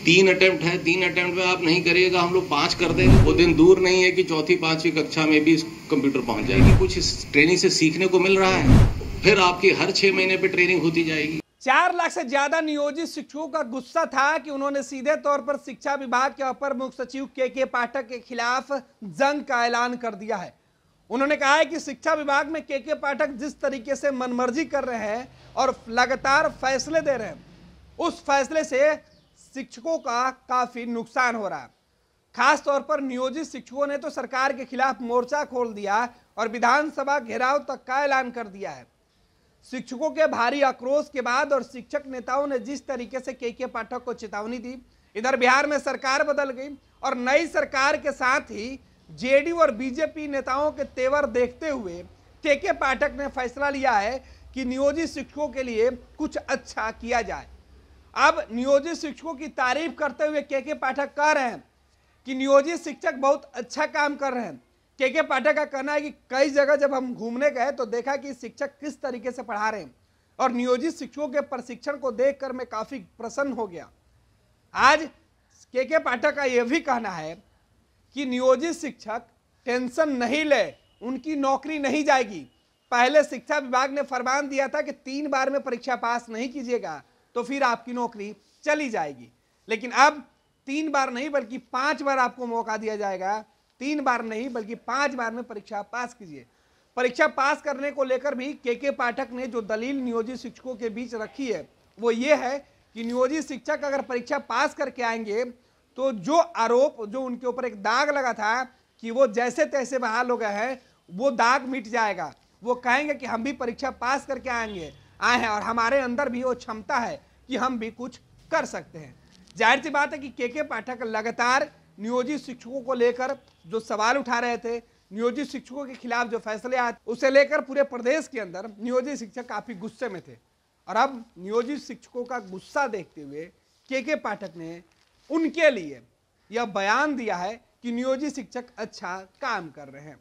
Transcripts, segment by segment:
तीन अटेम्प्ट में आप नहीं करिएगा, हम लोग 5 कर देंगे। वो दिन दूर नहीं है कि चौथी 5वीं कक्षा में भी कंप्यूटर पहुंच जाएगी। कुछ इस ट्रेनिंग से सीखने को मिल रहा है, फिर आपकी हर 6 महीने पे ट्रेनिंग होती जाएगी। 4 लाख से ज्यादा नियोजित शिक्षकों का गुस्सा था कि उन्होंने सीधे तौर पर शिक्षा विभाग के अपर मुख्य सचिव के पाठक के खिलाफ जंग का ऐलान कर दिया है। उन्होंने कहा है कि शिक्षा विभाग में के पाठक जिस तरीके से मनमर्जी कर रहे हैं और लगातार फैसले दे रहे हैं, उस फैसले से शिक्षकों का काफी नुकसान हो रहा है। खास तौर पर नियोजित शिक्षकों ने तो सरकार के खिलाफ मोर्चा खोल दिया और विधानसभा घेराव तक का ऐलान कर दिया है। शिक्षकों के भारी आक्रोश के बाद और शिक्षक नेताओं ने जिस तरीके से के पाठक को चेतावनी दी, इधर बिहार में सरकार बदल गई और नई सरकार के साथ ही जेडीयू और बीजेपी नेताओं के तेवर देखते हुए के पाठक ने फैसला लिया है कि नियोजित शिक्षकों के लिए कुछ अच्छा किया जाए। अब नियोजित शिक्षकों की तारीफ करते हुए के पाठक कह रहे हैं कि नियोजित शिक्षक बहुत अच्छा काम कर रहे हैं। के पाठक का कहना है कि कई जगह जब हम घूमने गए तो देखा कि शिक्षक किस तरीके से पढ़ा रहे हैं और नियोजित शिक्षकों के प्रशिक्षण को देखकर मैं काफी प्रसन्न हो गया। आज के पाठक का यह भी कहना है कि नियोजित शिक्षक टेंशन नहीं ले, उनकी नौकरी नहीं जाएगी। पहले शिक्षा विभाग ने फरमान दिया था कि 3 बार में परीक्षा पास नहीं कीजिएगा तो फिर आपकी नौकरी चली जाएगी, लेकिन अब 3 बार नहीं बल्कि 5 बार आपको मौका दिया जाएगा। 3 बार नहीं बल्कि 5 बार में परीक्षा पास कीजिए। परीक्षा पास करने को लेकर भी के पाठक ने जो दलील नियोजित शिक्षकों के बीच रखी है वो ये है कि नियोजित शिक्षक अगर परीक्षा पास करके आएंगे तो जो आरोप, जो उनके ऊपर एक दाग लगा था कि वो जैसे तैसे बहाल हो गए हैं, वो दाग मिट जाएगा। वो कहेंगे कि हम भी परीक्षा पास करके आए हैं और हमारे अंदर भी वो क्षमता है कि हम भी कुछ कर सकते हैं। जाहिर सी बात है कि के पाठक लगातार नियोजित शिक्षकों को लेकर जो सवाल उठा रहे थे, नियोजित शिक्षकों के खिलाफ जो फैसले आए, उसे लेकर पूरे प्रदेश के अंदर नियोजित शिक्षक काफी गुस्से में थे। और अब नियोजित शिक्षकों का गुस्सा देखते हुए के पाठक ने उनके लिए यह बयान दिया है कि नियोजित शिक्षक अच्छा काम कर रहे हैं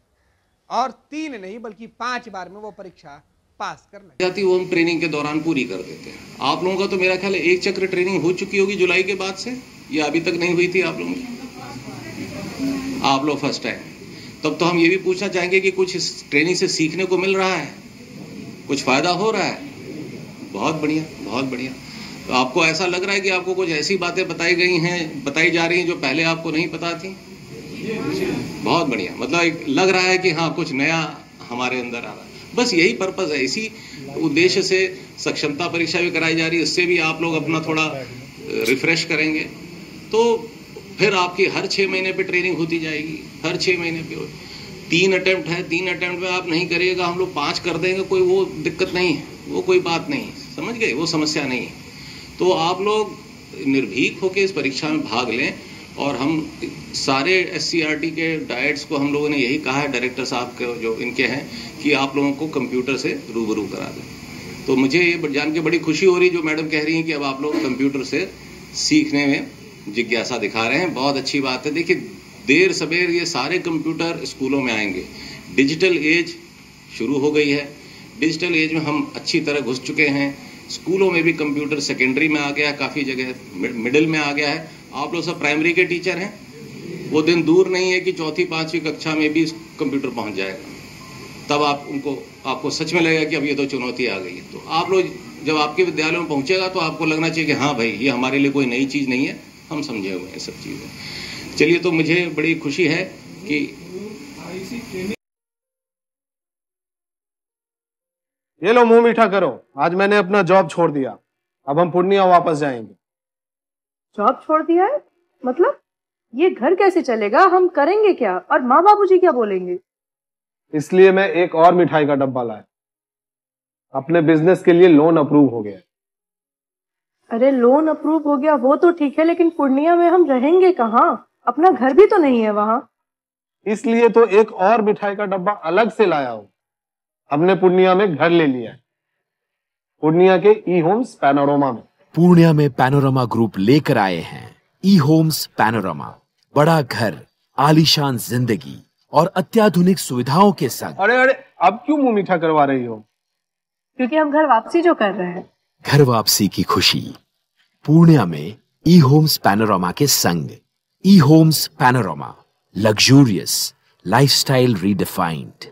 और 3 नहीं बल्कि 5 बार में वो परीक्षा पास कर जाती वो हम ट्रेनिंग के दौरान पूरी कर देते हैं। आप लोगों का तो मेरा ख्याल है 1 चक्र ट्रेनिंग हो चुकी होगी जुलाई के बाद से, या अभी तक नहीं हुई थी आप लोगों की? आप लोग फर्स्ट टाइम। तब तो हम ये भी पूछना चाहेंगे कि कुछ इस ट्रेनिंग से सीखने को मिल रहा है, कुछ फायदा हो रहा है? बहुत बढ़िया, बहुत बढ़िया। तो आपको ऐसा लग रहा है कि आपको कुछ ऐसी बातें बताई जा रही हैं जो पहले आपको नहीं पता थी? बहुत बढ़िया, मतलब लग रहा है कि हाँ कुछ नया हमारे अंदर आ रहा है। बस यही पर्पस है, इसी उद्देश्य से सक्षमता परीक्षा भी कराई जा रही है। इससे भी आप लोग अपना थोड़ा रिफ्रेश करेंगे तो फिर आपकी हर 6 महीने पे ट्रेनिंग होती जाएगी। हर 6 महीने पे 3 अटेम्प्ट है, 3 अटेम्प्ट में आप नहीं करिएगा, हम लोग 5 कर देंगे, कोई वो दिक्कत नहीं है, वो कोई बात नहीं, समझ गए, वो समस्या नहीं है। तो आप लोग निर्भीक होकर इस परीक्षा में भाग लें। और हम सारे SCRT के डायट्स को हम लोगों ने यही कहा है, डायरेक्टर साहब के जो इनके हैं, कि आप लोगों को कंप्यूटर से रूबरू करा दें। तो मुझे ये जान के बड़ी खुशी हो रही जो मैडम कह रही हैं कि अब आप लोग कंप्यूटर से सीखने में जिज्ञासा दिखा रहे हैं। बहुत अच्छी बात है। देखिए, देर सबेर ये सारे कंप्यूटर स्कूलों में आएंगे। डिजिटल एज शुरू हो गई है, डिजिटल एज में हम अच्छी तरह घुस चुके हैं। स्कूलों में भी कंप्यूटर सेकेंडरी में आ गया है, काफी जगह मिडिल में आ गया है। आप लोग सब प्राइमरी के टीचर हैं, वो दिन दूर नहीं है कि चौथी 5वीं कक्षा में भी कंप्यूटर पहुंच जाएगा। तब आपको सच में लगेगा कि अब ये तो चुनौती आ गई है। तो आप लोग जब आपके विद्यालयों में पहुंचेगा तो आपको लगना चाहिए कि हाँ भाई, ये हमारे लिए कोई नई चीज नहीं है, हम समझे हुए हैं सब चीजें। चलिए, तो मुझे बड़ी खुशी है कि ये लो, मुंह मीठा करो। आज मैंने अपना जॉब छोड़ दिया, अब हम पूर्णिया वापस जाएंगे। जॉब छोड़ दिया है? मतलब ये घर कैसे चलेगा? हम करेंगे क्या? और माँ बाबूजी क्या बोलेंगे? इसलिए मैं एक और मिठाई का डब्बा लाया। अपने बिजनेस के लिए लोन अप्रूव हो गया। अरे लोन अप्रूव हो गया वो तो ठीक है, लेकिन पूर्णिया में हम रहेंगे कहाँ? अपना घर भी तो नहीं है वहां। इसलिए तो एक और मिठाई का डब्बा अलग से लाया हूं। हमने पूर्णिया में घर ले लिया है, पूर्णिया के ई होम्स पैनोरमा में। पूर्णिया में पैनोरमा ग्रुप लेकर आए हैं ई होम्स पैनोरमा। बड़ा घर, आलीशान जिंदगी और अत्याधुनिक सुविधाओं के संग। अरे अब क्यों मुंह मीठा करवा रही हो? क्योंकि हम घर वापसी जो कर रहे हैं। घर वापसी की खुशी पूर्णिया में ई होम्स पैनोरामा के संग। ई homes panorama, luxurious lifestyle redefined.